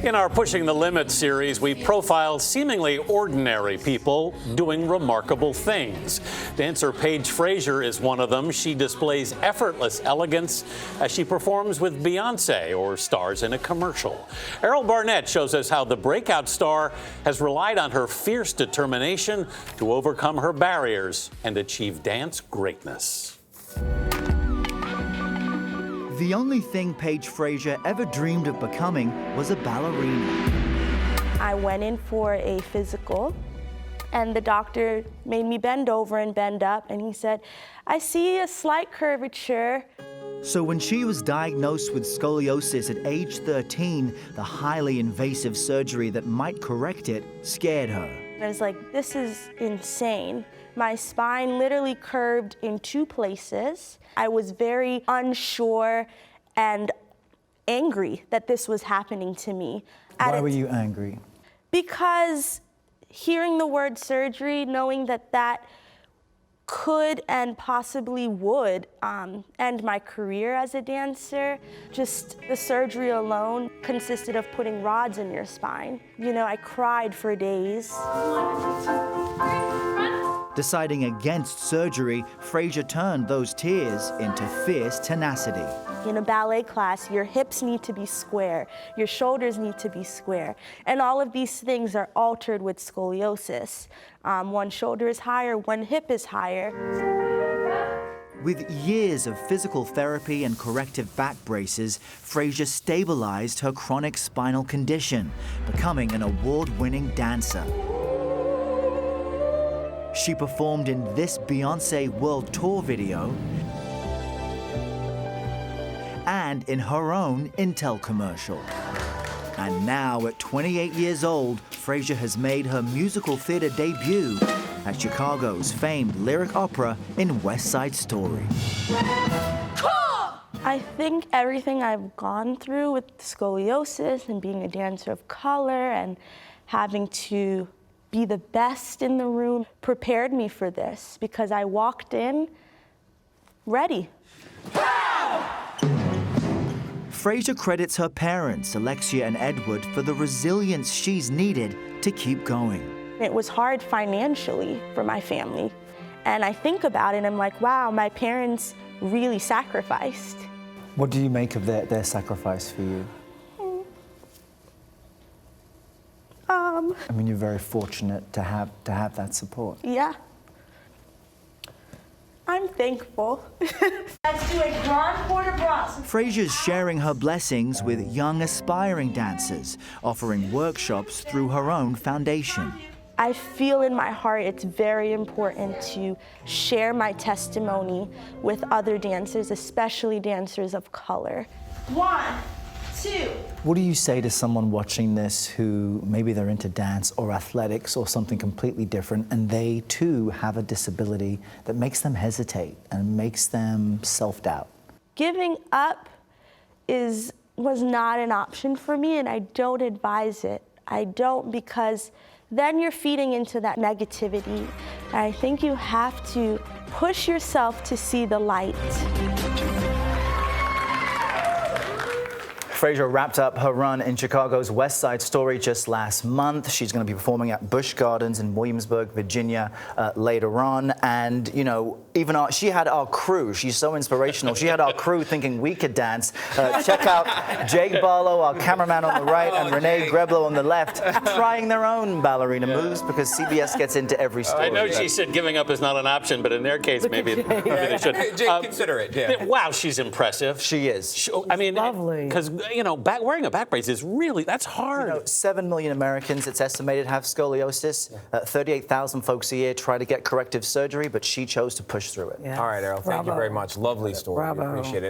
In our Pushing the Limits series, we profile seemingly ordinary people doing remarkable things. Dancer Paige Frazier is one of them. She displays effortless elegance as she performs with Beyonce or stars in a commercial. Errol Barnett shows us how the breakout star has relied on her fierce determination to overcome her barriers and achieve dance greatness. The only thing Paige Frazier ever dreamed of becoming was a ballerina. I went in for a physical, and the doctor made me bend over and bend up, and he said, "I see a slight curvature." So when she was diagnosed with scoliosis at age 13, the highly invasive surgery that might correct it scared her. I was like, this is insane. My spine literally curved in two places. I was very unsure and angry that this was happening to me. Why were you angry? Because hearing the word surgery, knowing that that could and possibly would end my career as a dancer. Just the surgery alone consisted of putting rods in your spine. You know, I cried for days. Deciding against surgery, Frazier turned those tears into fierce tenacity. In a ballet class, your hips need to be square, your shoulders need to be square, and all of these things are altered with scoliosis. One shoulder is higher, one hip is higher. With years of physical therapy and corrective back braces, Frazier stabilized her chronic spinal condition, becoming an award-winning dancer. She performed in this Beyonce World Tour video and in her own Intel commercial. And now, at 28 years old, Frazier has made her musical theater debut at Chicago's famed lyric opera in West Side Story. I think everything I've gone through with scoliosis and being a dancer of color and having to be the best in the room prepared me for this, because I walked in ready. Frazier credits her parents, Alexia and Edward, for the resilience she's needed to keep going. It was hard financially for my family. And I think about it and I'm like, wow, my parents really sacrificed. What do you make of their sacrifice for you? I mean, you're very fortunate to have that support. Yeah. I'm thankful. Let's do a grand port de bras. Frazier's sharing her blessings with young aspiring dancers, offering workshops through her own foundation. I feel in my heart it's very important to share my testimony with other dancers, especially dancers of color. 1, 2. What do you say to someone watching this who maybe they're into dance or athletics or something completely different, and they too have a disability that makes them hesitate and makes them self-doubt? Giving up was not an option for me, and I don't advise it. I don't, because then you're feeding into that negativity. And I think you have to push yourself to see the light. Frazier wrapped up her run in Chicago's West Side Story just last month. She's going to be performing at Busch Gardens in Williamsburg, Virginia later on. And, you know, even she had our crew. She's so inspirational. She had our crew thinking we could dance. Check out Jake Barlow, our cameraman on the right, and Renee Greblo on the left, trying their own ballerina moves, because CBS gets into every story. I know she said giving up is not an option, but in their case, maybe they should. Jake, consider it. Yeah. Wow, she's impressive. She is. I mean, lovely. Because, you know, wearing a back brace is really, that's hard. You know, 7 million Americans, it's estimated, have scoliosis. 38,000 folks a year try to get corrective surgery, but she chose to push through it. Yes. All right, Errol, thank you very much. Lovely story. Bravo. We appreciate it.